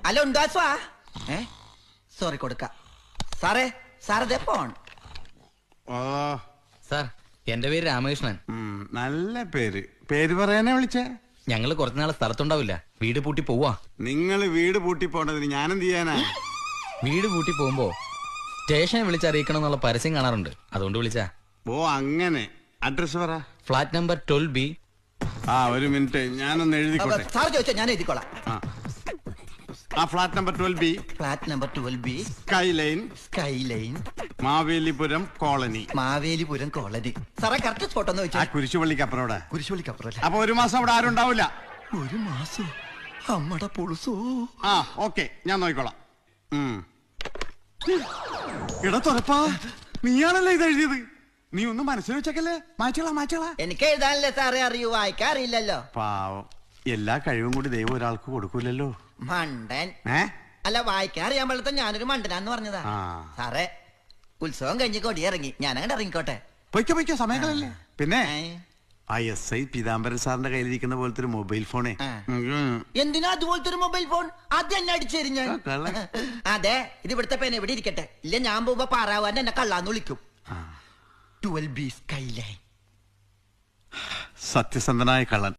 Hello ഉണ്ടാസ്വാ sorry കൊടുക്ക സാറേ സാറേ ഫോൺ. സാർ എന്റെ പേര് രാമകൃഷ്ണൻ. നല്ല പേര്. പേര് പറയാനാ വിളിച്ചേ? ഞങ്ങള് കുറച്ചുനാളെ സ്ഥലത്തുണ്ടാവില്ല, വീട് പൂട്ടി പോവാ. നിങ്ങൾ വീട് പൂട്ടി പോണ്ടതിന് ഞാനെന്ത് ചെയ്യാനാ? വീട് പൂട്ടി പോകുമ്പോ സ്റ്റേഷനെ വിളിച്ചറിയിക്കണം എന്നുള്ള പരസ്യം കാണാറുണ്ട്, അതുകൊണ്ട് വിളിച്ചാ. ഓ അങ്ങനെ. അഡ്രസ് പറ. Flat number 12B. ഒരു മിനിറ്റ്, ഞാനൊന്ന് എഴുതിക്കോട്ടെ. സാർ ചോദിച്ചാ ഞാൻ എഴുതിക്കോളാം. Flat number 12B. Flat number 12B. Sky line Mavelipuram colony. Mavelipuram colony. സാറേ കറക്റ്റ് സ്പോട്ട് ഒന്ന് വെച്ചാൽ. കുരിശുപള്ളിക്കപ്പുറം. കുരിശുപള്ളിക്കപ്പുറം. അപ്പൊ ഒരു മാസം അവിടെ ആരും ഉണ്ടാവില്ല. ഒരു മാസം അമ്മടെ പൊളുസോ. ഓക്കെ, ഞാൻ നോക്കിക്കോളാം. എടാ തുറപ്പാ, നീയാണല്ലേ ഇത് എഴുതിയത്? നീ ഒന്ന് മനസ്സിൽ വെച്ചേക്കല്ലേ? മാച്ചോളാ. എനിക്ക് എഴുതാനല്ലേ സാറേ അറിയൂ, വായിക്കാറില്ലല്ലോ. പാവം, എല്ലാ കഴിവും കൂടി ദൈവം ഒരാൾക്ക് കൊടുക്കൂലല്ലോ. മണ്ടൻ. അല്ല, വായിക്കാൻ അറിയാൻ പാടത്ത ഞാനൊരു മണ്ടനാന്ന് പറഞ്ഞതാ. സാറേ ഉത്സവം കഴിഞ്ഞ് കൊടിയിറങ്ങി, ഞാനങ്ങോട്ട് ഇറങ്ങിക്കോട്ടെ. പൊയ്ക്കോ, സമയങ്ങളല്ലേ. പിന്നെ SI പീതാംബരൻ സാറിന്റെ കയ്യിലിരിക്കുന്ന പോലത്തെ ഒരു മൊബൈൽ ഫോണേ. എന്തിനാ അതുപോലത്തെ ഒരു മൊബൈൽ ഫോൺ? ആദ്യം എന്നെ അടിച്ചേരും ഞാൻ. അതെ, ഇത് ഇവിടുത്തെ പേന ഇവിടെ ഇരിക്കട്ടെ. ഇല്ല ഞാൻ പോകുമ്പോ പാറാവാൻ എന്നെ കള്ളാന്ന് വിളിക്കും. 12B sky line. സത്യസന്ധനായ കള്ളൻ.